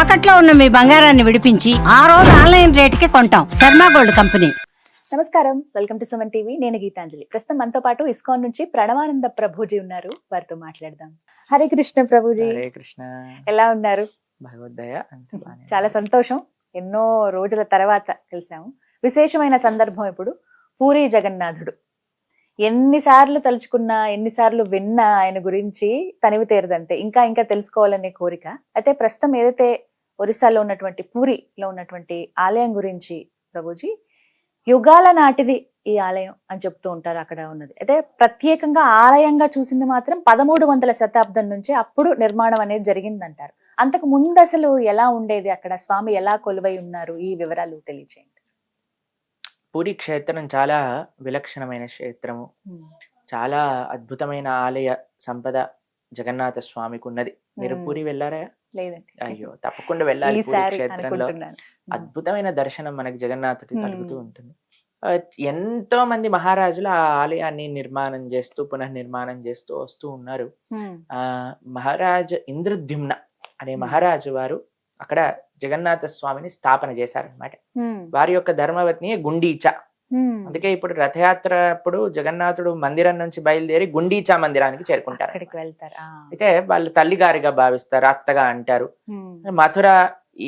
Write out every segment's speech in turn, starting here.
తాకట్లో ఉన్న మీ బంగారాన్ని విడిపించి ఆ రోజు ఆన్లైన్ రేటుకి కొంటాం. Sharma gold company. నమస్కారం, వెల్కమ్ టు సుమన్ టీవీ. నేను గీతాంజలి. ప్రస్తుతం మనతో పాటు ఇస్కాన్ నుంచి ప్రణవానంద ప్రభుజీ ఉన్నారు. వారితో మాట్లాడదాం. హరే కృష్ణ ప్రభుజీ. హరే కృష్ణ. ఎలా ఉన్నారు? భగవద్దయ. చాలా సంతోషం, ఎన్నో రోజుల తర్వాత కలిసాము. విశేషమైన సందర్భం ఇప్పుడు పూరి జగన్నాథుడు. ఎన్నిసార్లు తలుచుకున్నా, ఎన్నిసార్లు విన్నా ఆయన గురించి తనివి తీరదంతే. ఇంకా ఇంకా తెలుసుకోవాలనే కోరిక. అయితే ప్రస్తుతం ఏదైతే ఒరిస్సాలో ఉన్నటువంటి పూరిలో ఉన్నటువంటి ఆలయం గురించి ప్రభుజీ, యుగాల నాటిది ఈ ఆలయం అని చెప్తూ ఉంటారు. అక్కడ ఉన్నది అయితే ప్రత్యేకంగా ఆలయంగా చూసింది మాత్రం 1300వ శతాబ్దం నుంచి అప్పుడు నిర్మాణం అనేది జరిగిందంటారు. అంతకు ముందు అసలు ఎలా ఉండేది, అక్కడ స్వామి ఎలా కొలువై ఉన్నారు, ఈ వివరాలు తెలియచేయండి. పూరి క్షేత్రం చాలా విలక్షణమైన క్షేత్రము. చాలా అద్భుతమైన ఆలయ సంపద జగన్నాథ స్వామికి ఉన్నది. మీరు పూరి వెళ్ళారా? లేదండి. అయ్యో, తప్పకుండా వెళ్ళాలి. పూరి క్షేత్రంలో అద్భుతమైన దర్శనం మనకి జగన్నాథుడి కలుగుతూ ఉంటుంది. ఎంతో మంది మహారాజులు ఆ ఆలయాన్ని నిర్మాణం చేస్తూ పునఃనిర్మాణం చేస్తూ వస్తూ ఉన్నారు. మహారాజు ఇంద్రద్యుమ్న అనే మహారాజు వారు అక్కడ జగన్నాథ స్వామిని స్థాపన చేశారనమాట. వారి యొక్క ధర్మపత్ని గుండీచా. అందుకే ఇప్పుడు రథయాత్ర అప్పుడు జగన్నాథుడు మందిరం నుంచి బయలుదేరి గుండీచా మందిరానికి చేరుకుంటారు. అయితే వాళ్ళు తల్లిగారిగా భావిస్తారు, అత్తగా అంటారు. మథుర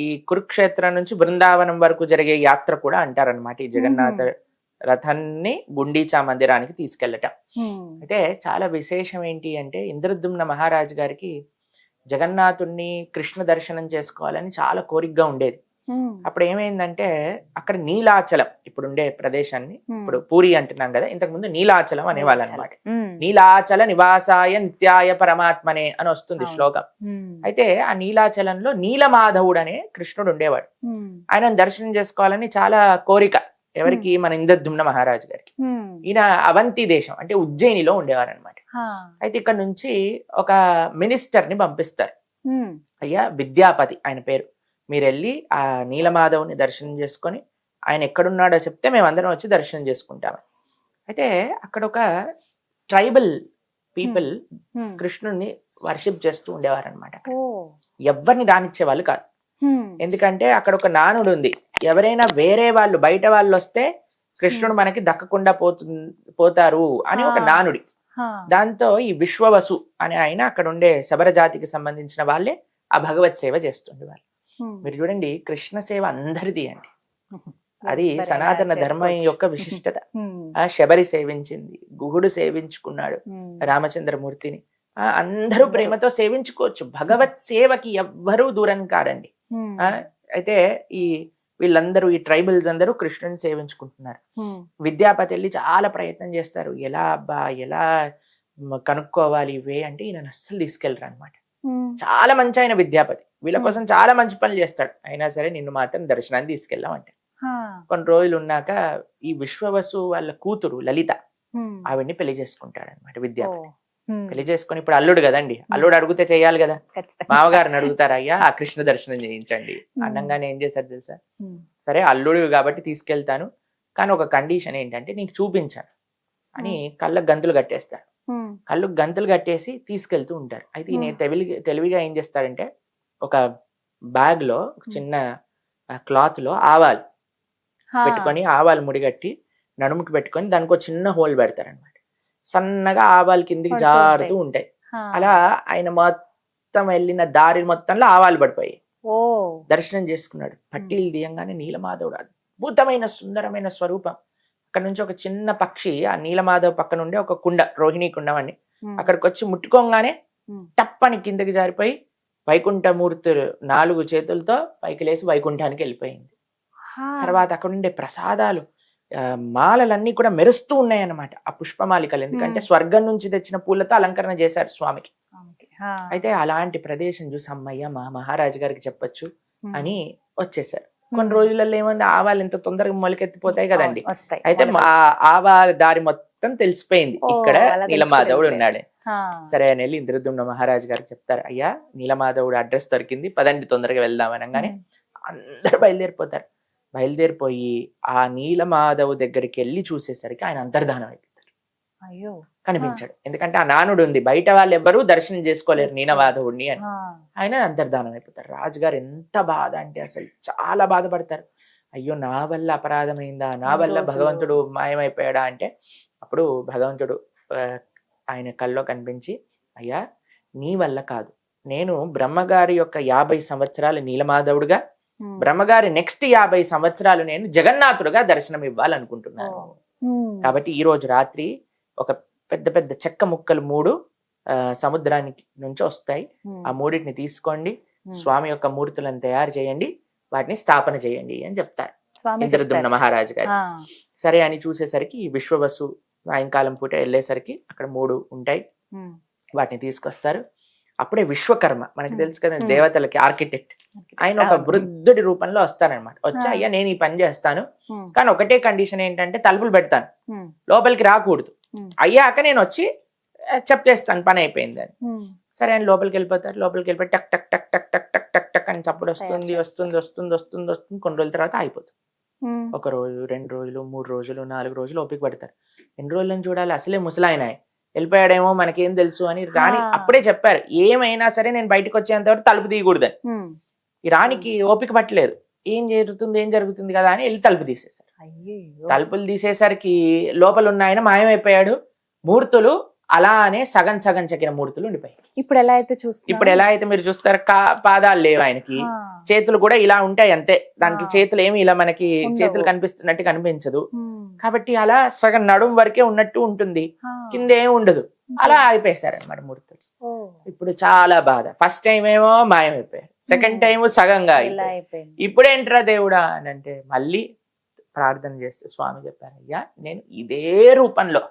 ఈ కురుక్షేత్రం నుంచి బృందావనం వరకు జరిగే యాత్ర కూడా అంటారనమాట. ఈ జగన్నాథ రథాన్ని గుండీచా మందిరానికి తీసుకెళ్లటం. అయితే చాలా విశేషం ఏంటి అంటే, ఇంద్రద్యుమ్న మహారాజు గారికి జగన్నాథుణ్ణి కృష్ణ దర్శనం చేసుకోవాలని చాలా కోరికగా ఉండేది. అప్పుడు ఏమైందంటే, అక్కడ నీలాచలం ఇప్పుడు ఉండే ప్రదేశాన్ని, ఇప్పుడు పూరి అంటున్నాం కదా, ఇంతకు ముందు నీలాచలం అనేవాళ్ళు అనమాట. నీలాచల నివాసాయ నిత్యాయ పరమాత్మనే అని వస్తుంది శ్లోకం. అయితే ఆ నీలాచలంలో నీలమాధవుడు అనే కృష్ణుడు ఉండేవాడు. ఆయన దర్శనం చేసుకోవాలని చాలా కోరిక. ఎవరికి? మన ఇంద్రద్యుమ్న మహారాజు గారికి. ఈయన అవంతి దేశం అంటే ఉజ్జయినిలో ఉండేవారు అనమాట. అయితే ఇక్కడ నుంచి ఒక మినిస్టర్ ని పంపిస్తారు. అయ్యా విద్యాపతి ఆయన పేరు, మీరు వెళ్ళి ఆ నీలమాధవుని దర్శనం చేసుకొని ఆయన ఎక్కడున్నాడో చెప్తే మేమందరం వచ్చి దర్శనం చేసుకుంటాము. అయితే అక్కడ ఒక ట్రైబల్ పీపుల్ కృష్ణుడిని వర్షిప్ చేస్తూ ఉండేవారు అనమాట. ఎవరిని రానిచ్చే వాళ్ళు కాదు. ఎందుకంటే అక్కడ ఒక నానుడు ఉంది, ఎవరైనా వేరే వాళ్ళు బయట వాళ్ళు వస్తే కృష్ణుడు మనకి దక్కకుండా పోతారు అని ఒక నానుడి. దాంతో ఈ విశ్వవసు అనే ఆయన అక్కడ ఉండే శబర జాతికి సంబంధించిన వాళ్ళే ఆ భగవత్ సేవ చేస్తుండేవారు. మీరు చూడండి, కృష్ణ సేవ అందరిది అండి. అది సనాతన ధర్మం యొక్క విశిష్టత. ఆ శబరి సేవించింది, గుహుడు సేవించుకున్నాడు రామచంద్రమూర్తిని. అందరూ ప్రేమతో సేవించుకోవచ్చు. భగవత్ సేవకి ఎవ్వరూ దూరం కారండి. అయితే ఈ వీళ్ళందరూ, ఈ ట్రైబల్స్ అందరూ కృష్ణుని సేవించుకుంటున్నారు. విద్యాపతి వెళ్ళి చాలా ప్రయత్నం చేస్తారు, ఎలా కనుక్కోవాలి ఇవే అంటే ఈయన అస్సలు తీసుకెళ్ళరు అనమాట. చాలా మంచి ఆయన విద్యాపతి, వీళ్ళ కోసం చాలా మంచి పనులు చేస్తాడు. అయినా సరే నిన్ను మాత్రం దర్శనాన్ని తీసుకెళ్ళామంటే. కొన్ని రోజులు ఉన్నాక ఈ విశ్వవసు వాళ్ళ కూతురు లలిత ఆవిడ్ని పెళ్లి చేసుకుంటాడు అనమాట విద్యాపతి. పెళ్లి చేసుకుని, ఇప్పుడు అల్లుడు కదండి, అల్లుడు అడిగితే చెయ్యాలి కదా. మామగారిని అడుగుతారు, అయ్యా ఆ కృష్ణ దర్శనం చేయించండి అన్నంగానే ఏం చేశారు తెలుసా? సరే అల్లుడు కాబట్టి తీసుకెళ్తాను, కానీ ఒక కండిషన్ ఏంటంటే నీకు చూపించాను అని కళ్ళకు గంతులు కట్టేస్తాడు. కళ్ళకు గంతులు కట్టేసి తీసుకెళ్తూ ఉంటారు. అయితే ఈయన తెలివిగా ఏం చేస్తాడంటే, ఒక బ్యాగ్ లో ఒక చిన్న క్లాత్ లో ఆవాలు పెట్టుకొని, ఆవాలు ముడిగట్టి నడుముకి పెట్టుకొని దానికి ఒక చిన్న హోల్ పెడతారనమాట. సన్నగా ఆవాలు కిందికి జారుతూ ఉంటాయి. అలా ఆయన మొత్తం వెళ్ళిన దారి మొత్తంలో ఆవాలు పడిపోయాయి. దర్శనం చేసుకున్నాడు. పట్టీలు దియంగానే నీలమాధవుడు అద్భుతమైన సుందరమైన స్వరూపం. అక్కడ నుంచి ఒక చిన్న పక్షి ఆ నీలమాధవ్ పక్కన ఉండే ఒక కుండ, రోహిణీ కుండం అని, అక్కడికి వచ్చి ముట్టుకోగానే టప్పని కిందకి జారిపోయి వైకుంఠమూర్తులు 4 చేతులతో పైకి లేసి వైకుంఠానికి వెళ్ళిపోయింది. తర్వాత అక్కడ ఉండే ప్రసాదాలు, మాలలన్నీ కూడా మెరుస్తూ ఉన్నాయన్నమాట, ఆ పుష్పమాలికలు. ఎందుకంటే స్వర్గం నుంచి తెచ్చిన పూలతో అలంకరణ చేశారు స్వామికి. అయితే అలాంటి ప్రదేశం చూసి అమ్మయ్య మా మహారాజు గారికి చెప్పొచ్చు అని వచ్చేసారు. కొన్ని రోజులలో ఏమంది, ఆవాలు ఎంత తొందరగా మొలకెత్తిపోతాయి కదండి. అయితే ఆవాల దారి మొత్తం తెలిసిపోయింది, ఇక్కడ నీలమాధవుడు ఉన్నాడు. సరే అని వెళ్ళి ఇంద్రద్యుమ్న మహారాజు గారికి చెప్తారు, అయ్యా నీలమాధవుడు అడ్రస్ దొరికింది, పదండి తొందరగా వెళ్దాం అనగానే అందరూ బయలుదేరిపోతారు. బయలుదేరిపోయి ఆ నీలమాధవ్ దగ్గరికి వెళ్ళి చూసేసరికి ఆయన అంతర్ధానం అయిపోతారు. అయ్యో. కనిపించాడు. ఎందుకంటే ఆ నానుడు ఉంది, బయట వాళ్ళు ఎవ్వరూ దర్శనం చేసుకోలేరు నీలమాధవుడిని అని. ఆయన అంతర్ధానం అయిపోతారు. రాజుగారు ఎంత బాధ అంటే అసలు చాలా బాధపడతారు. అయ్యో నా వల్ల అపరాధమైందా, నా వల్ల భగవంతుడు మాయమైపోయాడా అంటే అప్పుడు భగవంతుడు ఆయన కల్లో కనిపించి, అయ్యా నీ వల్ల కాదు, నేను బ్రహ్మగారి యొక్క 50 సంవత్సరాలు నీలమాధవుడుగా, బ్రహ్మగారి నెక్స్ట్ 50 సంవత్సరాలు నేను జగన్నాథుడుగా దర్శనం ఇవ్వాలనుకుంటున్నాను. కాబట్టి ఈ రోజు రాత్రి ఒక పెద్ద పెద్ద చెక్క ముక్కలు 3 సముద్రానికి నుంచి వస్తాయి. ఆ 3టిని తీసుకోండి, స్వామి యొక్క మూర్తులను తయారు చేయండి, వాటిని స్థాపన చేయండి అని చెప్తారు ఇంద్రద్యుమ్న మహారాజు గారు. సరే అని చూసేసరికి విశ్వవసు సాయంకాలం పూట వెళ్ళేసరికి అక్కడ 3 ఉంటాయి, వాటిని తీసుకొస్తారు. అప్పుడే విశ్వకర్మ, మనకి తెలుసు కదా దేవతలకి ఆర్కిటెక్ట్, ఆయన ఒక వృద్ధుడి రూపంలో వస్తారనమాట. వచ్చి అయ్యా నేను ఈ పని చేస్తాను, కానీ ఒకటే కండిషన్ ఏంటంటే తలుపులు పెడతాను, లోపలికి రాకూడదు, అయ్యాక నేను వచ్చి చెప్పేస్తాను పని అయిపోయింది అని. సరే ఆయన లోపలికి వెళ్ళిపోతారు. లోపలికి వెళ్ళిపోయి టక్ టక్ టక్ టక్ టక్ టక్ టక్ టక్ అని చప్పుడు వస్తుంది వస్తుంది వస్తుంది వస్తుంది వస్తుంది. కొన్ని రోజుల తర్వాత అయిపోతుంది. 1 రోజు 2 రోజులు 3 రోజులు 4 రోజులు ఓపిక పడతారు. ఎన్ని రోజులని చూడాలి, అసలే ముసలాయన వెళ్ళిపోయాడేమో మనకేం తెలుసు అని రాణి అప్పుడే చెప్పారు, ఏమైనా సరే నేను బయటకు వచ్చేంత వరకు తలుపు తీయకూడదని. ఈ రాణికి ఓపిక పట్టలేదు, ఏం జరుగుతుంది కదా అని వెళ్ళి తలుపు తీసేశారు. తలుపులు తీసేసరికి లోపల ఉన్న ఆయన మాయమైపోయాడు. మూర్తులు అలానే సగం సగం చెక్కిన మూర్తులు ఉండిపోయాయి. ఇప్పుడు ఎలా అయితే మీరు చూస్తారు, పాదాలు లేవు ఆయనకి, చేతులు కూడా ఇలా ఉంటాయి అంతే, దానికి చేతులు ఏమి ఇలా మనకి చేతులు కనిపిస్తున్నట్టు కనిపించదు. కాబట్టి అలా సగం నడుం వరకే ఉన్నట్టు ఉంటుంది, కింద ఏమి ఉండదు. అలా అయిపోయేశారు అన్నమాట మూర్తులు. ఇప్పుడు చాలా బాధ. ఫస్ట్ టైం ఏమో మాయమైపోయారు, సెకండ్ టైం సగంగా అయిపోయింది. ఇప్పుడేంట్రా దేవుడా అని అంటే మళ్ళీ ప్రార్థన చేస్తే స్వామి చెప్పారు, అయ్యా నేను ఇదే రూపంలో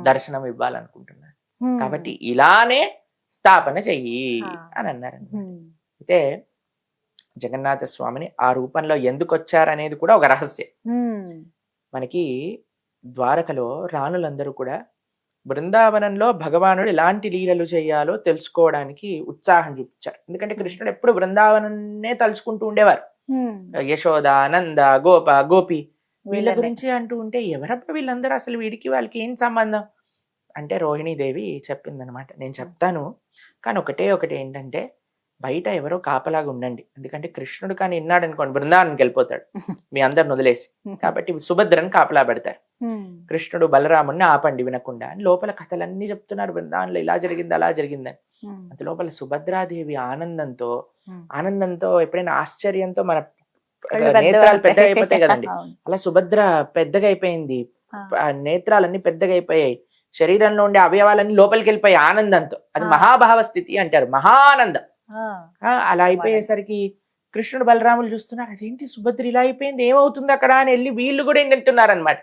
దర్శనం ఇవ్వాలనుకుంటున్నాను, కాబట్టి ఇలానే స్థాపన చెయ్యి అని అన్నారు. అయితే జగన్నాథ స్వామిని ఆ రూపంలో ఎందుకు వచ్చారనేది కూడా ఒక రహస్యం. మనకి ద్వారకలో రాణులందరూ కూడా బృందావనంలో భగవానుడు ఎలాంటి లీలలు చేయాలో తెలుసుకోవడానికి ఉత్సాహం చూపించారు. ఎందుకంటే కృష్ణుడు ఎప్పుడు బృందావనాన్నే తలుచుకుంటూ ఉండేవారు. యశోద, నంద, గోప, గోపి వీళ్ళ గురించి అంటూ ఉంటే ఎవరబ్బా వీళ్ళందరూ, అసలు వీడికి వాళ్ళకి ఏం సంబంధం అంటే రోహిణీదేవి చెప్పిందనమాట, నేను చెప్తాను కానీ ఒకటి ఏంటంటే బయట ఎవరో కాపలాగా ఉండండి, ఎందుకంటే కృష్ణుడు కానీ విన్నాడు అనుకోండి బృందావనానికి వెళ్ళిపోతాడు మీ అందరిని వదిలేసి, కాబట్టి సుభద్రని కాపలా పెడతారు. కృష్ణుడు బలరాముడిని ఆపండి వినకుండా అని లోపల కథలన్నీ చెప్తున్నారు, బృందావనంలో ఇలా జరిగింది అలా జరిగిందని. అంత లోపల సుభద్రాదేవి ఆనందంతో ఎప్పుడైనా ఆశ్చర్యంతో మన నేత్రాలు పెద్దగా అయిపోతాయి కదండి, అలా సుభద్ర పెద్దగా అయిపోయింది, నేత్రాలన్నీ పెద్దగా అయిపోయాయి, శరీరంలో ఉండే అవయవాలన్నీ లోపలికి వెళ్ళిపోయాయి ఆనందంతో. అది మహాభావ స్థితి అంటారు, మహానందం. అలా అయిపోయేసరికి కృష్ణుడు బలరాములు చూస్తున్నారు, అదేంటి సుభద్ర ఇలా అయిపోయింది, ఏమవుతుంది అక్కడ అని వెళ్ళి వీళ్ళు కూడా వింటున్నారు అనమాట.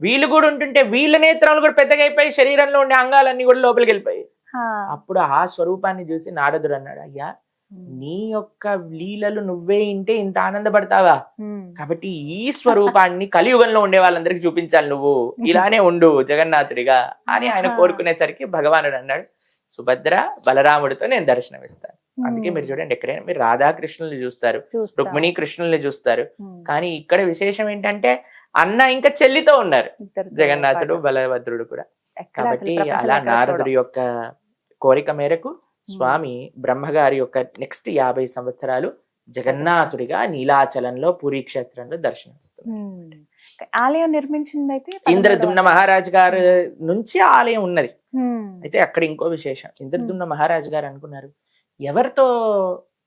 వీళ్ళు కూడా ఉంటుంటే వీళ్ళ నేత్రాలు కూడా పెద్దగా అయిపోయి శరీరంలో ఉండే అంగాలన్నీ కూడా లోపలికి వెళ్ళిపోయాయి. అప్పుడు ఆ స్వరూపాన్ని చూసి నారదుడు అన్నాడు, అయ్యా నీ యొక్క లీలలు నువ్వే ఇంటే ఇంత ఆనందపడతావా, కాబట్టి ఈ స్వరూపాన్ని కలియుగంలో ఉండే వాళ్ళందరికీ చూపించాలి, నువ్వు ఇలానే ఉండు జగన్నాథుడిగా అని ఆయన కోరుకునేసరికి భగవానుడు అన్నాడు, సుభద్ర బలరాముడితో నేను దర్శనం ఇస్తాను. అందుకే మీరు చూడండి, ఎక్కడైనా మీరు రాధాకృష్ణుల్ని చూస్తారు, రుక్మిణీ కృష్ణుల్ని చూస్తారు, కానీ ఇక్కడ విశేషం ఏంటంటే అన్న ఇంకా చెల్లితో ఉన్నారు జగన్నాథుడు బలభద్రుడు కూడా. కాబట్టి అలా నారదుడి యొక్క కోరిక మేరకు స్వామి బ్రహ్మగారి యొక్క నెక్స్ట్ 50 సంవత్సరాలు జగన్నాథుడిగా నీలాచలంలో పూరీ క్షేత్రంలో దర్శనమిస్తారు. ఆలయం నిర్మించింది అయితే ఇంద్రద్యుమ్న మహారాజు గారి నుంచి ఆలయం ఉన్నది. అయితే అక్కడ ఇంకో విశేషం, ఇంద్రద్యుమ్న మహారాజు గారు అనుకున్నారు ఎవరితో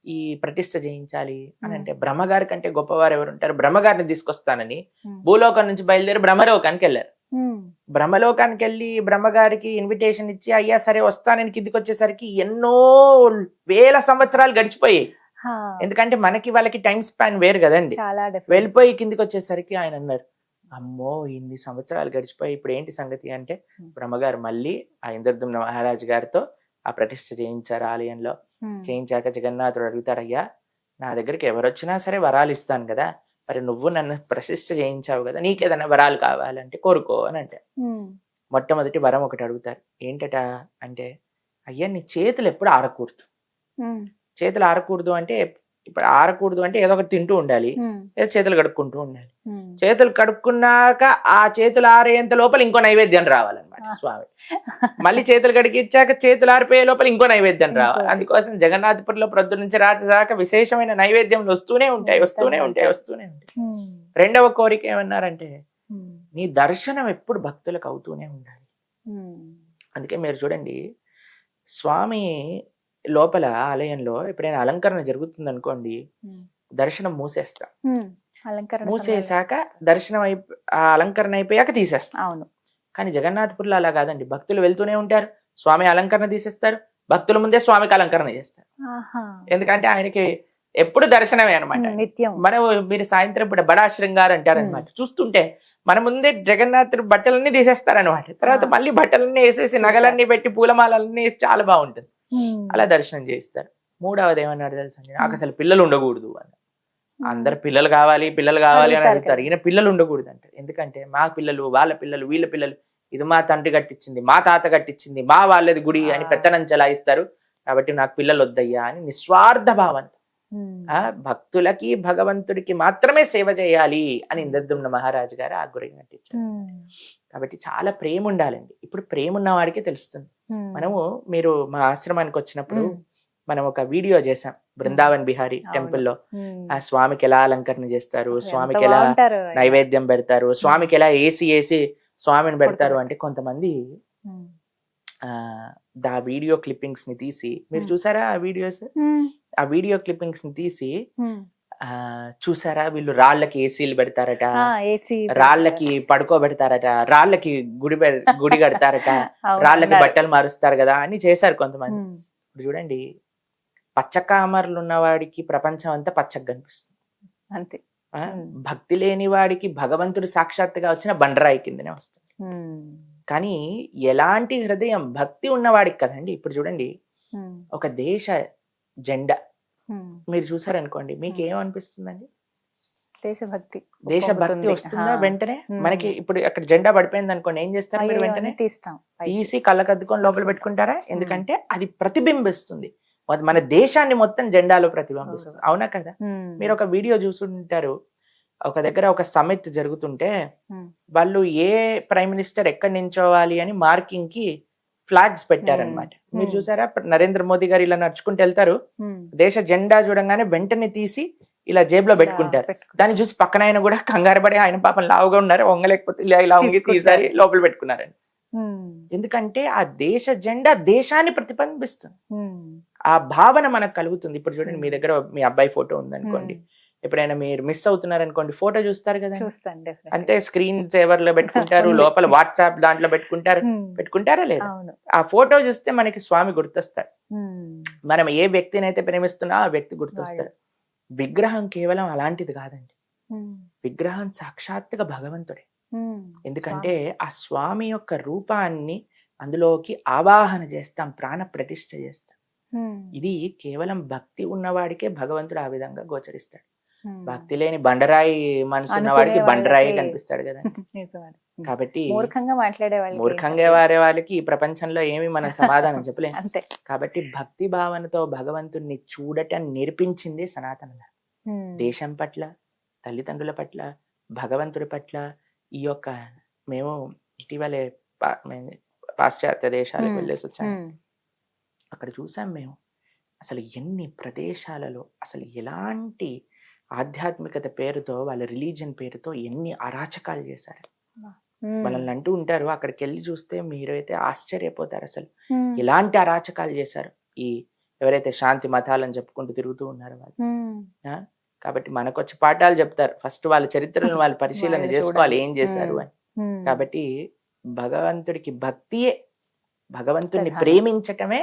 ఈ ప్రతిష్ఠ చేయించాలి అని అంటే బ్రహ్మగారి కంటే గొప్పవారు ఎవరు ఉంటారు, బ్రహ్మగారిని తీసుకొస్తానని భూలోకం నుంచి బయలుదేరి బ్రహ్మలోకానికి వెళ్ళారు. బ్రహ్మలోకానికి వెళ్ళి బ్రహ్మగారికి ఇన్విటేషన్ ఇచ్చి అయ్యా సరే వస్తానని కిందికి వచ్చేసరికి ఎన్నో వేల సంవత్సరాలు గడిచిపోయాయి. ఎందుకంటే మనకి వాళ్ళకి టైం స్పాన్ వేరు కదండి. వెళ్ళిపోయి కిందికి వచ్చేసరికి ఆయన అన్నారు, అమ్మో ఇన్ని సంవత్సరాలు గడిచిపోయి ఇప్పుడు ఏంటి సంగతి అంటే బ్రహ్మగారు మళ్ళీ ఆ ఇంద్రద్యుమ్న మహారాజు గారితో ఆ ప్రతిష్ఠ చేయించారు. ఆలయంలో చేయించాక జగన్నాథుడు అడుగుతారు, అయ్యా నా దగ్గరికి ఎవరు వచ్చినా సరే వరాలు ఇస్తాను కదా, మరి నువ్వు నన్ను ప్రతిష్ఠ చేయించావు కదా, నీకేదైనా వరాలు కావాలంటే కోరుకో అని అంటే మొట్టమొదటి వరం ఒకటి అడుగుతారు. ఏంటట అంటే, అయ్యా నీ చేతులు ఎప్పుడు ఆరకూడదు. చేతులు ఆరకూడదు అంటే ఇప్పుడు ఆరకూడదు అంటే ఏదో ఒకటి తింటూ ఉండాలి, ఉమ్, లేదా చేతులు కడుక్కుంటూ ఉండాలి. ఉమ్. చేతులు కడుక్కున్నాక ఆ చేతులు ఆరేంత లోపల ఇంకో నైవేద్యం రావాలన్నమాట స్వామి. మళ్ళీ చేతులు కడిగిచ్చాక చేతులు ఆరిపోయే లోపల ఇంకో నైవేద్యం రావాలి. ఇంకోటి. అందుకోసం జగన్నాథపురంలో ప్రొద్దు నుంచి రాత్రి దాకా విశేషమైన నైవేద్యం వస్తూనే ఉంటాయి. ఉమ్, రెండవ కోరిక ఏమన్నారంటే ఉమ్, నీ దర్శనం ఎప్పుడు భక్తులకు అవుతూనే ఉండాలి. ఉమ్. అందుకే మీరు చూడండి, స్వామి లోపల ఆలయంలో ఎప్పుడైనా అలంకరణ జరుగుతుంది అనుకోండి, ఉమ్. దర్శనం మూసేస్తాం. ఉమ్. అలంకరణ మూసేశాక సమయంలో. దర్శనం ఆ అలంకరణ అయిపోయాక తీసేస్తాం. అవును. కానీ జగన్నాథపురంలో అలా కాదండి, భక్తులు వెళ్తూనే ఉంటారు, స్వామి అలంకరణ తీసేస్తారు, భక్తుల ముందే స్వామికి అలంకరణ చేస్తారు. ఆహా. ఎందుకంటే ఆయనకి ఎప్పుడు దర్శనమే అనమాట. ఉమ్, నిత్యం. మనం మీరు సాయంత్రం పూట బడా శృంగార్ అంటారనమాట. చూస్తుంటే మన ముందే జగన్నాథుడు బట్టలన్నీ తీసేస్తారనమాట. తర్వాత మళ్ళీ బట్టలన్నీ వేసేసి నగలన్నీ పెట్టి పూలమాలన్నీ వేసి చాలా బాగుంటుంది. ఉమ్. అలా దర్శనం చేయిస్తారు. మూడవది ఏమన్నాడు తెలుసా, నాకు అసలు పిల్లలు ఉండకూడదు అని. అందరు పిల్లలు కావాలి అని అడుగుతారు అడుగుతారు, ఈయన పిల్లలు ఉండకూడదు అంటారు. ఎందుకంటే మా పిల్లలు, వాళ్ళ పిల్లలు, వీళ్ళ పిల్లలు, ఇది మా తండ్రి కట్టించింది, మా తాత కట్టించింది, మా వాళ్ళది గుడి అని పెత్తనం చెలాయిస్తారు, కాబట్టి నాకు పిల్లలు వద్దయ్యా అని నిస్వార్థ భావం. ఉమ్. భక్తులకి భగవంతుడికి మాత్రమే సేవ చేయాలి అని ఇంద్రద్యుమ్న మహారాజు గారు ఆ గుడి కట్టించారు. ఉమ్. కాబట్టి చాలా ప్రేమ ఉండాలండి. ఇప్పుడు ప్రేమ ఉన్న వాడికి తెలుస్తుంది. ఉమ్. మనము మీరు మా ఆశ్రమానికి వచ్చినప్పుడు ఉమ్. మనం ఒక వీడియో చేసాం, బృందావన్ బిహారీ టెంపుల్ లో ఉమ్. ఆ స్వామికి ఎలా అలంకరణ చేస్తారు, అసలు స్వామికి ఎంత ఎలా బాగుంటారు ఆయన. నైవేద్యం పెడతారు, స్వామికి ఎలా ఏసి స్వామిని పెడతారు పడుకోబెట్టి. అంటే కొంతమంది ఉమ్. ఆ వీడియో క్లిప్పింగ్స్ ని తీసి, మీరు చూసారా ఆ వీడియోస్, ఉమ్. ఆ వీడియో క్లిప్పింగ్స్ ని తీసి ఉమ్. చూసారా వీళ్ళు రాళ్ళకి ఏసీలు పెడతారట, ఆ, ఏసీ రాళ్ళకి పడుకోబెడతారట, రాళ్ళకి గుడి కడతారట, అవును, రాళ్ళకి అన్నారు. బట్టలు మారుస్తారు కదా అని చేశారు కొంతమంది. ఉమ్. ఇప్పుడు చూడండి, పచ్చకామర్లు ఉన్నవాడికి ప్రపంచం అంతా పచ్చగా కనిపిస్తుంది. అంతే. భక్తి లేని వాడికి భగవంతుడు సాక్షాత్తుగా వచ్చిన బండరాయి కిందనే వస్తుంది. ఉమ్. కానీ ఎలాంటి హృదయం భక్తి ఉన్నవాడికి కదండి. ఇప్పుడు చూడండి, ఉమ్. ఒక దేశ జెండా ఉమ్. మీరు చూసారనుకోండి, మీకు ఏమనిపిస్తుందండి? దేశభక్తి దేశభక్తి వస్తుందా వెంటనే? మనకి ఇప్పుడు అక్కడ జెండా పడిపోయింది అనుకోండి, ఏం చేస్తారు మీరు? వెంటనే తీస్తాం, తీసి కళ్ళకద్దుకొని లోపల పెట్టుకుంటారా? ఎందుకంటే అది ప్రతిబింబిస్తుంది, మన దేశాన్ని మొత్తం జెండాలో ప్రతిబింబిస్తుంది. అవునా కదా? మీరు ఒక వీడియో చూసుంటారు, ఒక దగ్గర ఒక సమిట్ జరుగుతుంటే వాళ్ళు ఏ ప్రైమ్ మినిస్టర్ ఎక్కడ నించోవాలి అని మార్కింగ్ కి ఫ్లాగ్స్ పెట్టారనమాట. మీరు చూసారా? నరేంద్ర మోదీ గారు ఇలా నడుచుకుంటూ వెళ్తారు, దేశ జెండా చూడంగానే వెంటనే తీసి ఇలా జేబులో పెట్టుకుంటారు. దాన్ని చూసి పక్కన ఆయన కూడా కంగారు పడి, ఆయన పాపం లావుగా ఉన్నారు, వంగలేకపోతే ఇలా వంగి తీసారి లోపల పెట్టుకున్నారండి. ఎందుకంటే ఆ దేశ జెండా దేశాన్ని ప్రతిబింబిస్తుంది, ఆ భావన మనకు కలుగుతుంది. ఇప్పుడు చూడండి, మీ దగ్గర మీ అబ్బాయి ఫోటో ఉందనుకోండి, ఎప్పుడైనా మీరు మిస్ అవుతున్నారు అనుకోండి, ఫోటో చూస్తారు కదా, అంతే స్క్రీన్ సేవర్ లో పెట్టుకుంటారు, లోపల వాట్సాప్ దాంట్లో పెట్టుకుంటారా లేదా? ఆ ఫోటో చూస్తే మనకి స్వామి గుర్తొస్తాడు. మనం ఏ వ్యక్తిని అయితే ప్రేమిస్తున్నా ఆ వ్యక్తి గుర్తొస్తాడు. విగ్రహం కేవలం అలాంటిది కాదండి, విగ్రహం సాక్షాత్తుగా భగవంతుడే. ఎందుకంటే ఆ స్వామి యొక్క రూపాన్ని అందులోకి ఆవాహన చేస్తాం, ప్రాణ ప్రతిష్ఠ చేస్తాం. ఇది కేవలం భక్తి ఉన్నవాడికే భగవంతుడు ఆ విధంగా గోచరిస్తాడు. భక్తి లేని బండరాయి మనసు ఉన్నవాడికి బండరాయి కనిపిస్తాడు కదా. కాబట్టి మూర్ఖంగా వారే వాళ్ళకి ఈ ప్రపంచంలో ఏమి మనం సమాధానం చెప్పలేము. కాబట్టి భక్తి భావనతో భగవంతుడిని చూడటం నేర్పించింది సనాతన ధర్మం. దేశం పట్ల, తల్లిదండ్రుల పట్ల, భగవంతుడి పట్ల ఈ యొక్క మేము ఇటీవలే పాశ్చాత్య దేశాలకు వెళ్ళేసి వచ్చాము. అక్కడ చూసాం మేము అసలు ఎన్ని ప్రదేశాలలో అసలు ఎలాంటి ఆధ్యాత్మికత పేరుతో, వాళ్ళ రిలీజియన్ పేరుతో ఎన్ని అరాచకాలు చేశారు. వాళ్ళని అంటూ ఉంటారు, అక్కడికి వెళ్ళి చూస్తే మీరైతే ఆశ్చర్యపోతారు అసలు ఎలాంటి అరాచకాలు చేశారు ఈ ఎవరైతే శాంతి మతాలని చెప్పుకుంటూ తిరుగుతూ ఉన్నారు వాళ్ళు. కాబట్టి మనకు వచ్చి పాఠాలు చెప్తారు, ఫస్ట్ వాళ్ళ చరిత్రను వాళ్ళు పరిశీలన చేసుకోవాలి ఏం చేశారు అని. కాబట్టి భగవంతుడికి భక్తియే, భగవంతుడిని ప్రేమించటమే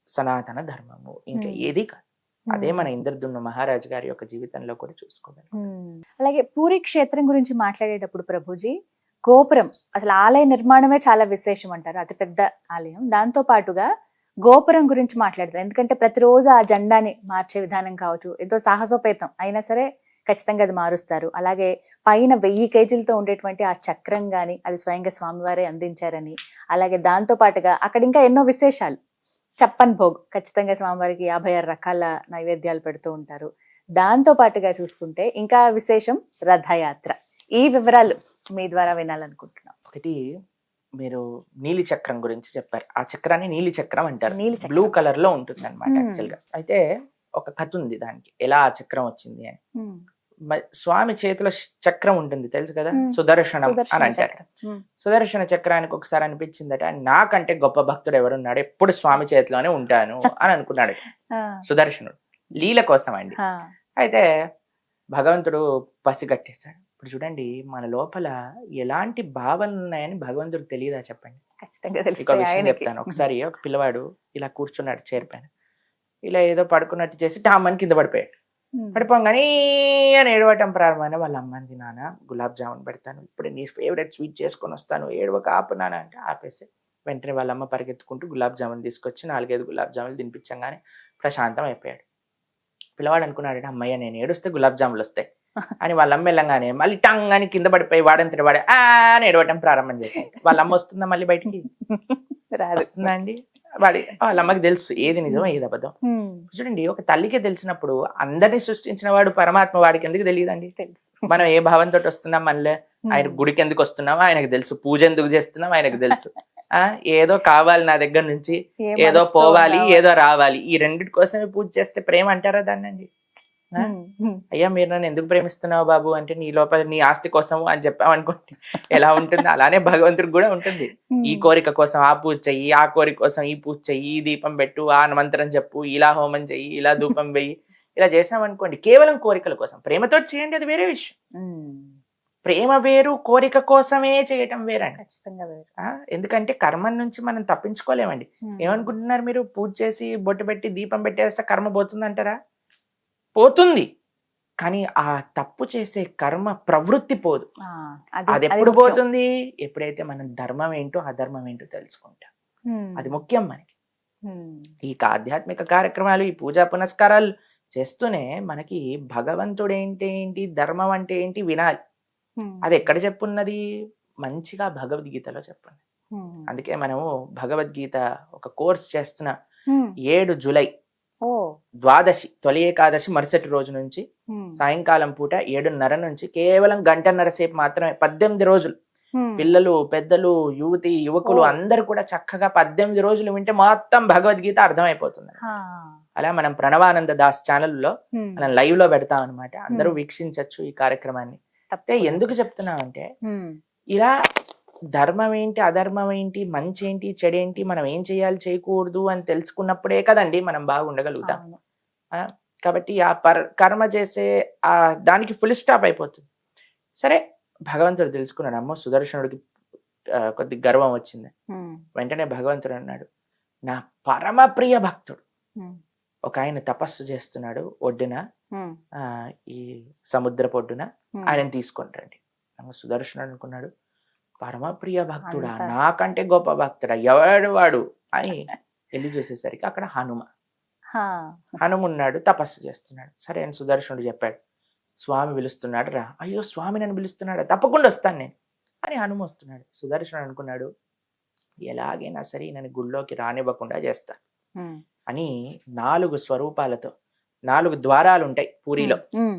సనాతన ధర్మము, ఇంకా ఏది కాదు. అదే మన ఇంద్రద్యుమ్న మహారాజు గారి యొక్క జీవితంలో కూడా చూసుకోగలం. అలాగే పూరి క్షేత్రం గురించి మాట్లాడేటప్పుడు ప్రభుజీ, గోపురం అసలు ఆలయ నిర్మాణమే చాలా విశేషం అంటారు, అతి పెద్ద ఆలయం. దాంతో పాటుగా గోపురం గురించి మాట్లాడతారు, ఎందుకంటే ప్రతిరోజు ఆ జెండాని మార్చే విధానం కావచ్చు, ఎంతో సాహసోపేతం అయినా సరే ఖచ్చితంగా అది మారుస్తారు. అలాగే పైన 1000 కేజీలతో ఉండేటువంటి ఆ చక్రం గాని అది స్వయంగా స్వామివారే అందించారని, అలాగే దాంతో పాటుగా అక్కడ ఇంకా ఎన్నో విశేషాలు, చప్పన్ భోగ్ ఖచ్చితంగా స్వామివారికి 56 రకాల నైవేద్యాలు పెడుతూ ఉంటారు. దాంతో పాటుగా చూసుకుంటే ఇంకా విశేషం రథయాత్ర. ఈ వివరాలు మీ ద్వారా వినాలనుకుంటున్నాం. ఒకటి మీరు నీలి చక్రం గురించి చెప్పారు. ఆ చక్రాన్ని నీలి చక్రం అంటారు. నీలి చక్రం. బ్లూ కలర్ లో ఉంటుంది అనమాట Hmm. యాక్చువల్ గా. అయితే ఒక కథ ఉంది దానికి, ఎలా ఆ చక్రం వచ్చింది అని. ఉమ్. స్వామి చేతిలో చక్రం ఉంటుంది తెలుసు కదా, Hmm. సుదర్శనం సుదర్శన అని అంటారు. చక్రం. ఉమ్. సుదర్శన చక్రానికి ఒకసారి అనిపించిందట, నాకంటే గొప్ప భక్తుడు ఎవరున్నాడు, ఎప్పుడు స్వామి చేతిలోనే ఉంటాను అని అనుకున్నాడు ఆ, సుదర్శనుడు. లీల కోసం అండి. ఆ, అయితే భగవంతుడు పసిగట్టేశాడు. ఇప్పుడు చూడండి, మన లోపల ఎలాంటి భావనలు ఉన్నాయని భగవంతుడు తెలియదా చెప్పండి. ఖచ్చితంగా ఇంకో తెలుస్తాయి విషయం ఆయనకి. చెప్తాను. ఒకసారి ఒక పిల్లవాడు ఇలా కూర్చున్నాడు చైర్ పైన, ఇలా ఏదో పడుకున్నట్టు చేసి టామని కింద పడిపోయాడు. ఉమ్. పడిపోగానే అని ఏడవటం ప్రారంభమైన వాళ్ళ అమ్మంది, నాన్న గులాబ్ జామున్ పెడతాను, ఇప్పుడు నీ ఫేవరెట్ స్వీట్ చేసుకొని వస్తాను, ఏడవక ఆపు నాన్న అంటే ఆపేసి వెంటనే వాళ్ళ అమ్మ పరిగెత్తుకుంటూ గులాబ్ జామున్ తీసుకొచ్చి 4-5 గులాబ్ జాములు తినిపించగానే ప్రశాంతం అయిపోయాడు. పిల్లవాడు అనుకున్నాడు, అమ్మయ్య నేను ఏడుస్తే గులాబ్ జాములు వస్తాయి అని. వాళ్ళ అమ్మ వెళ్ళంగానే మళ్ళీ టంగ్ అని కింద పడిపోయి వాడంతటి వాడే ఆ అని ఏడవటం ప్రారంభం చేశాడు. వాళ్ళ అమ్మ వస్తుందా మళ్ళీ బయటికి? రాదు. వస్తుందా అండి? వాళ్ళ అమ్మకి తెలుసు ఏది నిజం ఏది అబద్ధం. ఉమ్. చూడండి, ఒక తల్లికి తెలిసినప్పుడు అందరినీ సృష్టించిన వాడు పరమాత్మ వాడికి ఎందుకు తెలియదండి? తెలుసు. మనం ఏ భావంతో వస్తున్నాం, మనలే ఆయన గుడికి ఎందుకు వస్తున్నామో ఆయనకు తెలుసు, పూజ ఎందుకు చేస్తున్నాం ఆయనకు తెలుసు. ఏదో కావాలి నా దగ్గర నుంచి, ఏ ఏదో మనసుతో పోవాలి, ఉన్నావో. ఏదో రావాలి, ఈ రెండిటి కోసమే పూజ చేస్తే ప్రేమ అంటారా దాన్నండి? ఉమ్. ఉమ్. అయ్యా మీరు నన్ను ఎందుకు ప్రేమిస్తున్నావు బాబు అంటే, నీ లోపల నీ ఆస్తి కోసము అని చెప్పామనుకోండి ఎలా ఉంటుంది, అలానే భగవంతుడికి కూడా ఉంటుంది. ఈ కోరిక కోసం ఆ పూజ చెయ్యి, ఆ కోరిక కోసం ఈ పూజ చెయ్యి, ఈ దీపం పెట్టు, ఆ మంత్రం చెప్పు, ఇలా హోమం చెయ్యి, ఇలా ధూపం వెయ్యి, ఇలా చేసామనుకోండి కేవలం కోరికల కోసం. ప్రేమతో చేయండి, అది వేరే విషయం. ఉమ్. ప్రేమ వేరు, కోరిక కోసమే చేయటం వేరండి. ఖచ్చితంగా వేరు. ఎందుకంటే కర్మ నుంచి మనం తప్పించుకోలేమండి. ఉమ్. ఏమనుకుంటున్నారు మీరు? పూజ చేసి బొట్టు పెట్టి దీపం పెట్టేస్తే కర్మ పోతుంది అంటారా? పోతుంది, కానీ ఆ తప్పు చేసే కర్మ ప్రవృత్తి పోదు. ఆ, అది ఎప్పుడు పోతుంది? ఎప్పుడైతే మనం ధర్మం ఏంటో అధర్మం ఏంటో తెలుసుకుంటాం. ఉమ్. అది ముఖ్యం మనకి. ఉమ్. ఈ ఆధ్యాత్మిక కార్యక్రమాలు, ఈ పూజా పునస్కారాలు చేస్తూనే మనకి భగవంతుడు ఏంటి, ధర్మం అంటే ఏంటి వినాలి. ఉమ్. అది ఎక్కడ చెప్పున్నది? మంచిగా భగవద్గీతలో చెప్పున్నది. ఉమ్. అందుకే మనము భగవద్గీత ఒక కోర్స్ చేస్తున్న. ఉమ్. 7 జూలై ఓ. ద్వాదశి, తొలి ఏకాదశి మరుసటి రోజు నుంచి ఉమ్. సాయంకాలం పూట 7:30 నుంచి కేవలం 1:30 సేపు మాత్రమే, 18 రోజులు. ఉమ్. పిల్లలు, పెద్దలు, యువతి, యువకులు ఓ. అందరూ కూడా చక్కగా 18 రోజులు వింటే మొత్తం భగవద్గీత అర్థమైపోతుంది. ఆ. అలా మనం ప్రణవానంద దాస్ ఛానల్లో ఉమ్. మనం లైవ్ లో పెడతాం అనమాట. అందరూ వీక్షించవచ్చు ఈ కార్యక్రమాన్ని. అయితే తప్పకుండా. ఎందుకు చెప్తున్నామంటే, ఉమ్. ఇలా ధర్మం ఏంటి, అధర్మం ఏంటి, మంచి ఏంటి, చెడేంటి, మనం ఏం చేయాలి, చేయకూడదు అని తెలుసుకున్నప్పుడే కదండి మనం బాగుండగలుగుతాం. అవును. కాబట్టి ఆ కర్మ చేసే ఆ దానికి ఫుల్ స్టాప్ అయిపోతుంది. సరే, భగవంతుడు తెలుసుకున్నాడు. అమ్మో సుదర్శనుడికి కొద్ది గర్వం వచ్చింది. ఉమ్. వెంటనే భగవంతుడు అన్నాడు, నా పరమ ప్రియ భక్తుడు ఉమ్. ఒక ఆయన తపస్సు చేస్తున్నాడు ఒడ్డున, ఉమ్. ఈ సముద్రపు ఒడ్డున, ఉమ్. ఆయనను తీసుకుంటాండి. సుదర్శనుడు అనుకున్నాడు, పరమ ప్రియ భక్తుడా, అంత. నాకంటే గొప్ప భక్తుడా, ఎవడు వాడు అని వెళ్ళి చూసేసరికి అక్కడ హా. హనుమున్నాడు, తపస్సు చేస్తున్నాడు. సరే అని సుదర్శనుడు చెప్పాడు, స్వామి పిలుస్తున్నాడు రా. అయ్యో స్వామి నన్ను పిలుస్తున్నాడు, తప్పకుండా వస్తాను నేను అని హనుమ వస్తున్నాడు. సుదర్శనుడు అనుకున్నాడు, ఎలాగైనా సరే నన్ను గుళ్ళోకి రానివ్వకుండా చేస్తా ఉమ్. అని 4 స్వరూపాలతో, 4 ద్వారాలు ఉంటాయి పూరిలో. ఉమ్.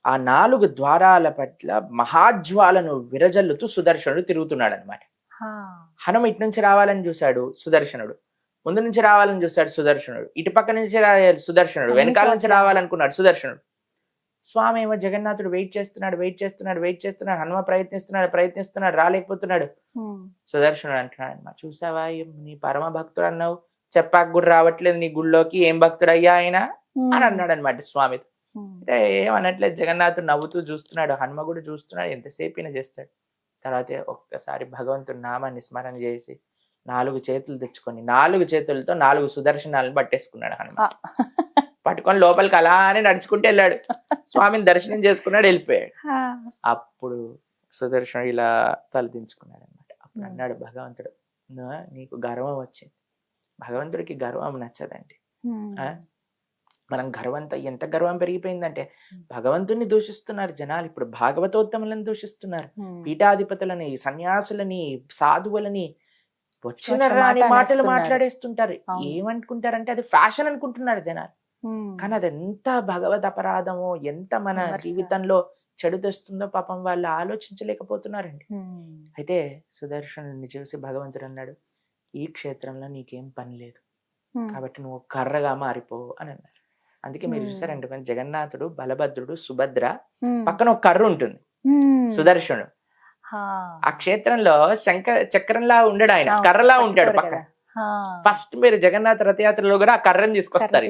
ఆ 4 ద్వారాల పట్ల మహాజ్వాలను విరజల్లుతూ సుదర్శనుడు తిరుగుతున్నాడు అనమాట. హా. హనుమ ఇటు నుంచి రావాలని చూశాడు సుదర్శనుడు, ముందు నుంచి రావాలని చూశాడు సుదర్శనుడు, ఇటు పక్క నుంచి సుదర్శనుడు, వెనకాల నుంచి రావాలనుకున్నాడు సుదర్శనుడు. స్వామి ఏమో జగన్నాథుడు వెయిట్ చేస్తున్నాడు, హనుమ ప్రయత్నిస్తున్నాడు, రాలేకపోతున్నాడు. ఉమ్. సుదర్శనుడు అంటున్నాడు అన్నమాట, చూసావా నీ పరమ భక్తుడు అన్నావు, చెప్పాక కూడా రావట్లేదు నీ గుళ్ళోకి, ఏం భక్తుడు అయ్యా ఆయన అని అన్నాడు అనమాట స్వామితో. ఉమ్. అయితే ఏమనట్లేదు, జగన్నాథుడు నవ్వుతూ చూస్తున్నాడు, హనుమ కూడా చూస్తున్నాడు, ఎంతసేపు అయినా చేస్తాడు. తర్వాత ఒక్కసారి భగవంతుడి నామాన్ని స్మరణ చేసి 4 చేతులు తెచ్చుకొని 4 చేతులతో 4 సుదర్శనాలను పట్టేసుకున్నాడు హనుమ. ఆ. పట్టుకొని లోపలికి అలానే నడుచుకుంటూ వెళ్ళాడు, స్వామిని దర్శనం చేసుకున్నాడు, వెళ్ళిపోయాడు. హా. అప్పుడు సుదర్శనుడు ఇలా తలదించుకున్నాడు అనమాట. అప్పుడు అన్నాడు భగవంతుడు, నీకు గర్వం వచ్చింది. భగవంతుడికి గర్వం నచ్చదండి. ఉమ్. మనం గర్వంతో, ఎంత గర్వం పెరిగిపోయిందంటే భగవంతుడిని దూషిస్తున్నారు జనాలు. ఇప్పుడు భాగవతోత్తములను దూషిస్తున్నారు, ఉమ్. పీఠాధిపతులని, సన్యాసులని, సాధువులని వచ్చిన వచ్చిన రాని మాట మాటలు అనేస్తున్నారు. మాట్లాడేస్తుంటారు. అవును. ఏమనుకుంటారంటే అది ఫ్యాషన్ అనుకుంటున్నారు జనాలు. కానీ అది ఎంత భగవద్ అపరాధమో, ఎంత మన జీవితంలో చెడు తెస్తుందో పాపం వాళ్ళు ఆలోచించలేకపోతున్నారండి. అయితే సుదర్శనుడిని చూసి భగవంతుడు అన్నాడు, ఈ క్షేత్రంలో నీకేం పని లేదు కాబట్టి నువ్వు కర్రగా మారిపో అని అన్నారు. అందుకే మీరు చూసారంటే మన జగన్నాథుడు, బలభద్రుడు, సుభద్ర పక్కన ఒక కర్ర ఉంటుంది, సుదర్శనుడు. ఆ క్షేత్రంలో చక్రంలా ఉండడు, ఆయన కర్రలా ఉంటాడు పక్కన. ఫస్ట్ మీరు జగన్నాథ రథయాత్రలో కూడా ఆ కర్రను తీసుకొస్తారు,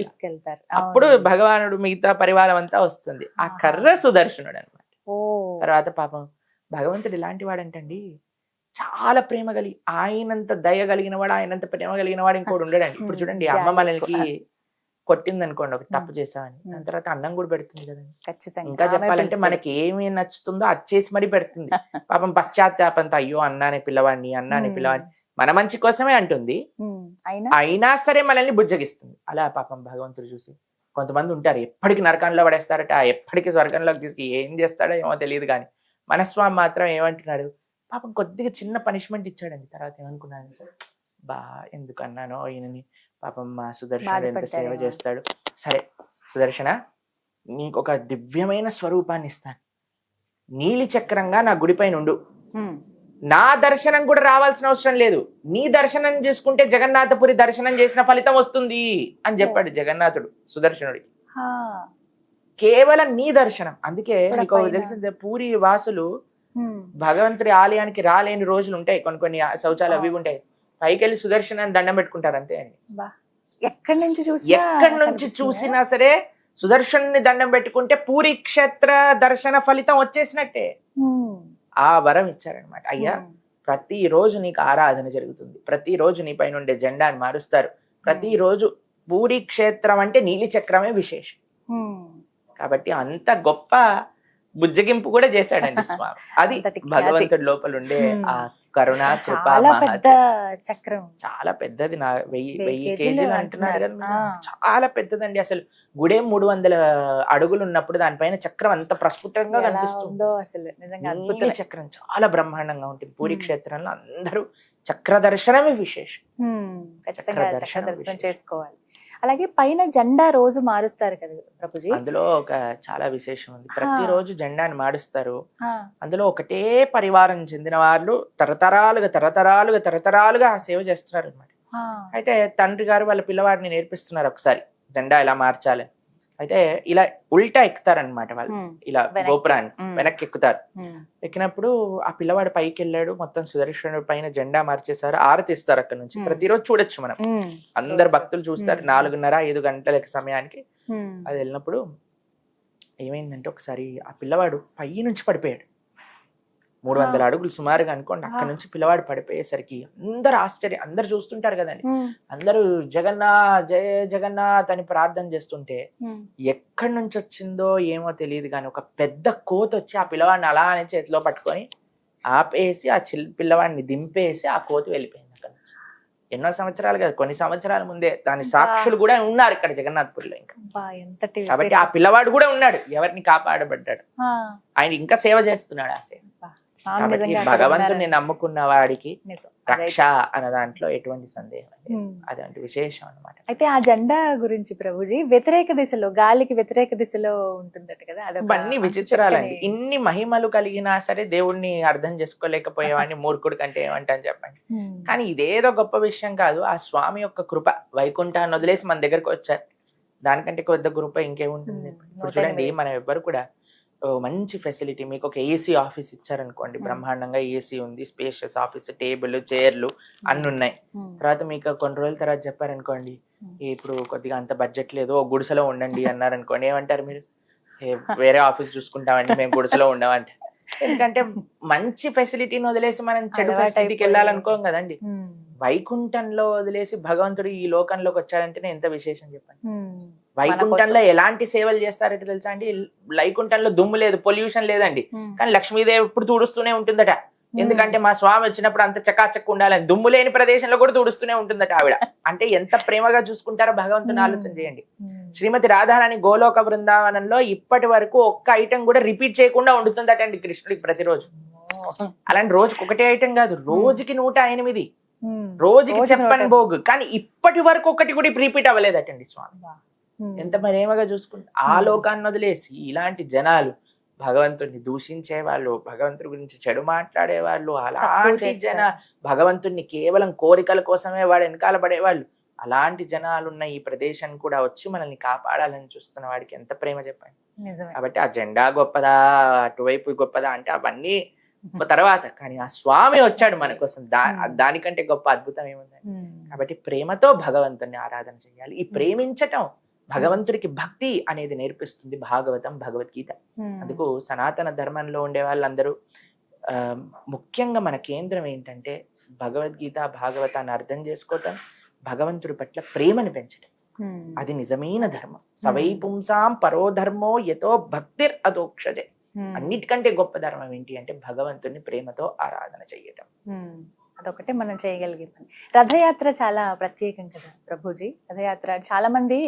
అప్పుడు భగవానుడు మిగతా పరివారం అంతా వస్తుంది. ఆ కర్ర సుదర్శనుడు అన్నమాట. తర్వాత పాపం భగవంతుడు ఇలాంటి వాడంటండి, చాలా ప్రేమ కలిగి, ఆయనంత దయ కలిగిన వాడు, ఆయనంత ప్రేమ కలిగిన వాడు ఇంకోటి ఉండడండి. ఇప్పుడు చూడండి, అమ్మ మనకి కొట్టింది అనుకోండి, ఒక తప్పు చేసామని, దాని తర్వాత అన్నం కూడా పెడుతుంది కదండి. ఖచ్చితంగా. ఇంకా చెప్పాలంటే మనకి ఏమి నచ్చుతుందో అది చేసి మరీ పెడుతుంది. పాపం పశ్చాత్తాపంతో, అయ్యో అన్నానే పిల్లవాడిని మన మంచి కోసమే అంటుంది, అయినా సరే మనల్ని బుజ్జగిస్తుంది. అలా పాపం భగవంతుడు చూసి, కొంతమంది ఉంటారు ఎప్పటికి నరకంలో పడేస్తారట, ఎప్పటికీ స్వర్గంలోకి తీసుకు ఏం చేస్తాడో ఏమో తెలియదు, కానీ మనస్వామి మాత్రం ఏమంటున్నాడు, పాపం కొద్దిగా చిన్న పనిష్మెంట్ ఇచ్చాడండి. తర్వాత ఏమనుకున్నాను సార్, ఎందుకు అన్నానో ఈయనని, పాపం మా సుదర్శనుడు ఎంత సేవ చేస్తాడు. సరే సుదర్శన, నీకు ఒక దివ్యమైన స్వరూపాన్ని ఇస్తాను, నీలి చక్రంగా నా గుడిపైన ఉండు, నా దర్శనం కూడా రావాల్సిన అవసరం లేదు, నీ దర్శనం చేసుకుంటే జగన్నాథపురి దర్శనం చేసిన ఫలితం వస్తుంది అని చెప్పాడు జగన్నాథుడు సుదర్శనుడికి. కేవలం నీ దర్శనం. అందుకే మీకు తెలిసిందే, పూరి వాసులు భగవంతుడి ఆలయానికి రాలేని రోజులు ఉంటాయి, కొన్ని శౌచాలు అవి ఉంటాయి, పైకి వెళ్ళి సుదర్శనాన్ని దండం పెట్టుకుంటారు అంతే అండి. ఎక్కడి నుంచి చూసినా సరే సుదర్శన్ని దండం పెట్టుకుంటే పూరి క్షేత్ర దర్శన ఫలితం వచ్చేసినట్టే. ఆ వరం ఇచ్చారనమాట. అయ్యా, ప్రతిరోజు నీకు ఆరాధన జరుగుతుంది, ప్రతిరోజు నీ పైన ఉండే జెండాని మారుస్తారు, ప్రతిరోజు పూరి క్షేత్రం అంటే నీలి చక్రమే విశేషం. కాబట్టి అంత గొప్ప బుజ్జగింపు కూడా చేశాడండి స్వామి. అది భగవంతుడి లోపల ఉండే ఆ కరుణ, కృప, చక్రం చాలా పెద్దది. 1000 కేజీలు అంటున్నారు కదా, చాలా పెద్దదండి. అసలు గుడేం 300 అడుగులు ఉన్నప్పుడు దానిపైన చక్రం అంత ప్రస్ఫుటంగా కనిపిస్తుందో, అసలు చక్రం చాలా బ్రహ్మాండంగా ఉంటుంది. పూరి క్షేత్రంలో అందరూ చక్ర దర్శనమే విశేషం, చక్ర దర్శనం చేసుకోవాలి. అలాగే పైన జెండా రోజు మారుస్తారు కదా ప్రభుజీ, అందులో ఒక చాలా విశేషం ఉంది. ప్రతిరోజు జెండాని మారుస్తారు. అందులో ఒకటే పరివారం చెందిన వాళ్ళు తరతరాలుగా ఆ సేవ చేస్తున్నారు అనమాట. అయితే తండ్రి గారు వాళ్ళ పిల్లవాడిని నేర్పిస్తున్నారు ఒకసారి జెండా ఇలా మార్చాలి. అయితే ఇలా ఉల్టా ఎక్కుతారనమాట వాళ్ళు, ఇలా గోపురాన్ని వెనక్కి ఎక్కుతారు. ఎక్కినప్పుడు ఆ పిల్లవాడు పైకి వెళ్ళాడు, మొత్తం సుదర్శనుడి పైన జెండా మార్చేశారు, ఆరతి ఇస్తారు అక్కడ నుంచి. ప్రతిరోజు చూడొచ్చు మనం, అందరు భక్తులు చూస్తారు. 4:30-5 గంటల సమయానికి అది వెళ్ళినప్పుడు ఏమైందంటే, ఒకసారి ఆ పిల్లవాడు పై నుంచి పడిపోయాడు. 300 అడుగులు సుమారుగా అనుకోండి, అక్కడ నుంచి పిల్లవాడు పడిపోయేసరికి అందరు ఆశ్చర్యం, అందరు చూస్తుంటారు కదండి, అందరూ జగన్నాథ్ జయ జగన్నాథ్ అని ప్రార్థన చేస్తుంటే ఎక్కడి నుంచి వచ్చిందో ఏమో తెలియదు కానీ ఒక పెద్ద కోతి వచ్చి ఆ పిల్లవాడిని అలా అని చేతిలో పట్టుకొని ఆపేసి ఆ పిల్లవాడిని దింపేసి ఆ కోతి వెళ్ళిపోయింది అక్కడ నుంచి. ఎన్నో సంవత్సరాలు కదా, కొన్ని సంవత్సరాల ముందే. దాని సాక్షులు కూడా ఉన్నారు ఇక్కడ జగన్నాథ్పూర్లో. ఇంకా కాబట్టి ఆ పిల్లవాడు కూడా ఉన్నాడు, ఎవరిని కాపాడబడ్డాడు, ఆయన ఇంకా సేవ చేస్తున్నాడు. ఆ సేవ భగవంతుని నమ్ముకున్న వాడికి రక్ష అన్న దాంట్లో ఎటువంటి సందేహం లేదు. అదంటే విశేషం అన్నమాట. అయితే ఆ జెండా గురించి ప్రభుజీ, వ్యతిరేక దిశలో, గాలికి వ్యతిరేక దిశలో ఉంటుందట కదా, అన్ని విచిత్రాలండి. ఇన్ని మహిమలు కలిగినా సరే దేవుణ్ణి అర్థం చేసుకోలేకపోయేవాడిని మూర్ఖుడు కంటే ఏమంటాను చెప్పండి. కానీ ఇదేదో గొప్ప విషయం కాదు, ఆ స్వామి యొక్క కృప. వైకుంఠాన్ని వదిలేసి మన దగ్గరకు వచ్చారు, దానికంటే కొద్ది కృప ఇంకేముంటుంది. ఇప్పుడు చూడండి, మనం ఎవ్వరు కూడా మంచి ఫెసిలిటీ, మీకు ఒక ఏసీ ఆఫీస్ ఇచ్చారనుకోండి, బ్రహ్మాండంగా ఏసీ ఉంది, స్పేషియస్ ఆఫీస్, టేబుల్, చైర్లు అన్ని ఉన్నాయి. తర్వాత మీకు కొన్ని రోజుల తర్వాత చెప్పారనుకోండి, ఇప్పుడు కొద్దిగా అంత బడ్జెట్ లేదు, ఓ గుడిసెలో ఉండండి అన్నారనుకోండి, ఏమంటారు మీరు? వేరే ఆఫీస్ చూసుకుంటామండి, మేము గుడిసెలో ఉండమంటే. ఎందుకంటే మంచి ఫెసిలిటీని వదిలేసి మనం చెడు ఫెసిలిటీకి వెళ్ళాలనుకోం కదండి. వైకుంఠంలో వదిలేసి భగవంతుడు ఈ లోకంలోకి వచ్చాడంటేనే ఎంత విశేషం చెప్పండి. వైకుంఠంలో ఎలాంటి సేవలు చేస్తారంటే తెలుసా అండి, వైకుంఠంలో దుమ్ము లేదు, పొల్యూషన్ లేదండి, కానీ లక్ష్మీదేవి ఎప్పుడు తుడుస్తూనే ఉంటుందట. ఎందుకంటే మా స్వామి వచ్చినప్పుడు అంత చకాచక్ ఉండాలని, దుమ్ము లేని ప్రదేశంలో కూడా తుడుస్తూనే ఉంటుందట ఆవిడ. అంటే ఎంత ప్రేమగా చూసుకుంటారో భగవంతుని ఆలోచన చేయండి. శ్రీమతి రాధారాణి గోలోక బృందావనంలో ఇప్పటి వరకు ఒక్క ఐటెం కూడా రిపీట్ చేయకుండా వండుతుందట అండి కృష్ణుడికి ప్రతిరోజు. అలాంటి రోజుకి ఒకటే ఐటెం కాదు, రోజుకి 108, రోజుకి చెప్పని భోగు, కానీ ఇప్పటి వరకు ఒకటి కూడా రిపీట్ అవ్వలేదటండి స్వామి. ఎంత ప్రేమగా చూసుకుంటా. ఆ లోకాన్ని వదిలేసి ఇలాంటి జనాలు, భగవంతుడిని దూషించే వాళ్ళు, భగవంతుడి గురించి చెడు మాట్లాడే వాళ్ళు, అలాంటి భగవంతుడిని కేవలం కోరికల కోసమే వాడు వెనకాల పడేవాళ్ళు, అలాంటి జనాలు ఉన్న ఈ ప్రదేశం కూడా వచ్చి మనల్ని కాపాడాలని చూస్తున్న వాడికి ఎంత ప్రేమ చెప్పండి. కాబట్టి ఆ జెండా గొప్పదా, అటువైపు గొప్పదా అంటే అవన్నీ తర్వాత, కానీ ఆ స్వామి వచ్చాడు మన కోసం, దానికంటే గొప్ప అద్భుతం ఏముంది. కాబట్టి ప్రేమతో భగవంతుని ఆరాధన చేయాలి. ఈ ప్రేమించటం భగవంతుడికి భక్తి అనేది నేర్పిస్తుంది భాగవతం, భగవద్గీత. అందుకు సనాతన ధర్మంలో ఉండే వాళ్ళందరూ ముఖ్యంగా మన కేంద్రం ఏంటంటే భగవద్గీత, భాగవతాన్ని అర్థం చేసుకోవటం, భగవంతుడి పట్ల ప్రేమను పెంచడం. అది నిజమైన ధర్మం. సవై పుంసాం పరో ధర్మో యతో భక్తిర్ అదోక్షజే. అన్నిటికంటే గొప్ప ధర్మం ఏంటి అంటే భగవంతుని ప్రేమతో ఆరాధన చేయటం. అదొకటే మనం చేయగలిగే పని. రథయాత్ర చాలా ప్రత్యేకం కదా ప్రభుజీ. రథయాత్ర చాలా మంది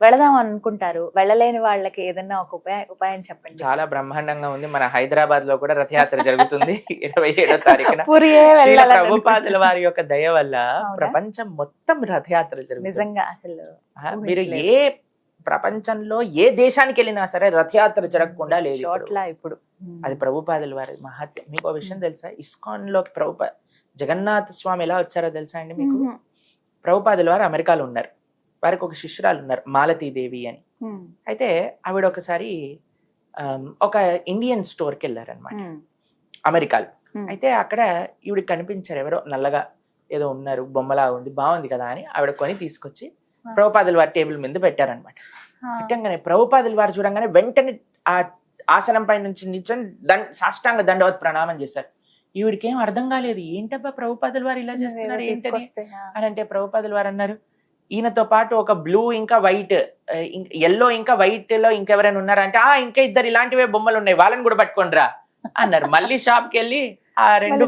వెళదాం అనుకుంటారు, వెళ్ళలేని వాళ్ళకి ఏదన్నా ఒక ఉపాయం చెప్పండి. చాలా బ్రహ్మాండంగా ఉంది. మన హైదరాబాద్ లో కూడా రథయాత్ర జరుగుతుంది 27వ తారీఖున. ప్రభుపాదుల వారి యొక్క దయ వల్ల ప్రపంచం మొత్తం రథయాత్ర జరుగుతుంది. నిజంగా అసలు మీరు ఏ ప్రపంచంలో ఏ దేశానికి వెళ్ళినా సరే రథయాత్ర జరగకుండా లేదు ఇప్పుడు. అది ప్రభుపాదుల వారి మహత్యం. మీకు ఒక విషయం తెలుసా? ఇస్కాన్ లోకి జగన్నాథ స్వామి ఎలా వచ్చారో తెలుసా అండి మీకు? ప్రభుపాదుల వారు అమెరికాలో ఉన్నారు. వారికి ఒక శిష్యురాలు ఉన్నారు, మాలతీదేవి అని. అయితే ఆవిడ ఒకసారి ఒక ఇండియన్ స్టోర్కి వెళ్ళారనమాట అమెరికాలో. అయితే అక్కడ ఈవిడ కనిపించారు, ఎవరో నల్లగా ఏదో ఉన్నారు, బొమ్మలా ఉంది, బాగుంది కదా అని ఆవిడ కొని తీసుకొచ్చి ప్రభుపాదుల వారి టేబుల్ మీద పెట్టారనమాట. పెట్టంగానే ప్రభుపాదుల వారు చూడంగానే వెంటనే ఆ ఆసనం పై నుంచి నిల్చొని సాష్టాంగ దండవత్ ప్రణామం చేశారు. ఈవిడికి ఏం అర్థం కాలేదు, ఏంటబ్బా ప్రభుపాదుల వారు ఇలా చేస్తున్నారు ఏంటని అని అంటే ప్రభుపాదుల వారు అన్నారు, ఈయనతో పాటు ఒక బ్లూ ఇంకా వైట్, ఎల్లో ఇంకా వైట్ లో ఇంకెవరైనా ఉన్నారంటే ఇంకా ఇద్దరు ఇలాంటివే బొమ్మలు ఉన్నాయి, వాళ్ళని కూడా పట్టుకోండిరా అన్నారు. మళ్ళీ షాప్ కి వెళ్ళి ఆ రెండు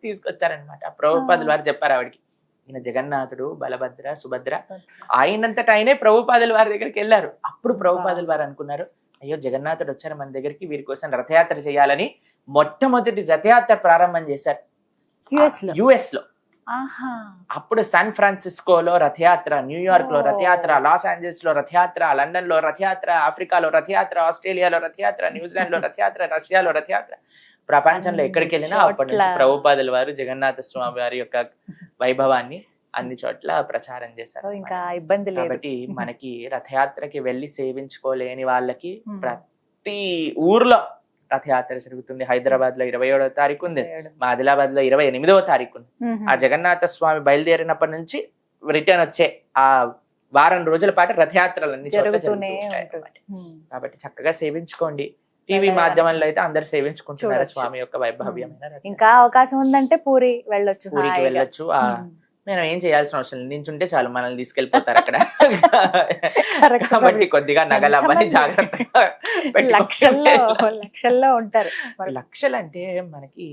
తీసుకొచ్చారనమాట. ప్రభుపాదుల వారు చెప్పారు ఆవిడకి, ఈయన జగన్నాథుడు, బలభద్ర, సుభద్ర, ఆయనంతటా ఆయనే ప్రభుపాదుల వారి దగ్గరికి వెళ్ళారు. అప్పుడు ప్రభుపాదుల వారు అనుకున్నారు, అయ్యో జగన్నాథుడు వచ్చారు మన దగ్గరికి, వీరి కోసం రథయాత్ర చేయాలని మొట్టమొదటి రథయాత్ర ప్రారంభం చేశారు యుఎస్ లో. అప్పుడు శాన్ ఫ్రాన్సిస్కోలో రథయాత్ర, న్యూయార్క్ లో రథయాత్ర, లాస్ ఏంజల్స్ లో రథయాత్ర, లండన్ లో రథయాత్ర, ఆఫ్రికాలో రథయాత్ర, ఆస్ట్రేలియాలో రథయాత్ర, న్యూజిలాండ్ లో రథయాత్ర, రష్యాలో రథయాత్ర. ప్రపంచంలో ఎక్కడికి వెళ్ళినా అప్పటి నుంచి ప్రభుపాదుల వారు జగన్నాథ స్వామి వారి యొక్క వైభవాన్ని అన్ని చోట్ల ప్రచారం చేశారు. ఇంకా ఇబ్బంది లేదు. కాబట్టి మనకి రథయాత్రకి వెళ్ళి సేవించుకోలేని వాళ్ళకి ప్రతి ఊర్లో రథయాత్ర జరుగుతుంది. హైదరాబాద్ లో 27వ తారీఖు ఉంది, మా ఆదిలాబాద్ లో 28వ తారీఖు ఉంది. ఆ జగన్నాథ స్వామి బయలుదేరినప్పటి నుంచి రిటర్న్ వచ్చే ఆ వారం రోజుల పాటు రథయాత్రలు అన్ని జరుగుతూనే ఉంటాయి. కాబట్టి చక్కగా సేవించుకోండి. టీవీ మాధ్యమంలో అయితే అందరు సేవించుకుంటున్నారు స్వామి యొక్క వైభవ్యమైన. ఇంకా అవకాశం ఉందంటే పూరికి వెళ్ళొచ్చు. మనం ఏం చేయాల్సిన అవసరం లేదు, నించుంటే చాలు మనల్ని తీసుకెళ్లిపోతారు అక్కడ. కాబట్టి కొద్దిగా నగలమ్మని జాగ్రత్తగా లక్షల్లో ఉంటారు. లక్షలు అంటే మనకి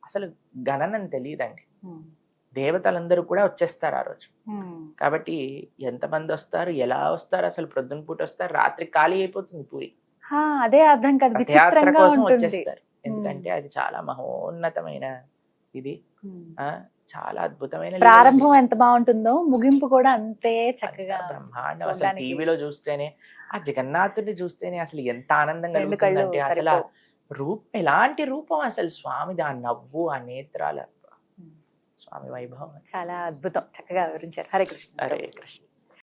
అసలు గణనం తెలియదండి. దేవతలందరూ కూడా వచ్చేస్తారు ఆ రోజు. కాబట్టి ఎంతమంది వస్తారు, ఎలా వస్తారు, అసలు ప్రొద్దున పూట వస్తారు, రాత్రి ఖాళీ అయిపోతుంది పూరి. అదే అర్థం కాదు, రథయాత్ర కోసం వచ్చేస్తారు. ఎందుకంటే అది చాలా మహోన్నతమైన ఇది, చాలా అద్భుతమైన ప్రారంభం ఎంత బాగుంటుందో ముగింపు కూడా అంతే చక్కగా బ్రహ్మాండం. అసలు టీవీలో చూస్తేనే, ఆ జగన్నాథుడిని చూస్తేనే అసలు ఎంత ఆనందం కలుగుతుందంటే, అసలు రూపం ఎలాంటి రూపం అసలు స్వామిది, ఆ నవ్వు, ఆ నేత్రాల, స్వామి వైభవం చాలా అద్భుతం. చక్కగా వివరించారు. హరే కృష్ణ. హరే కృష్ణ.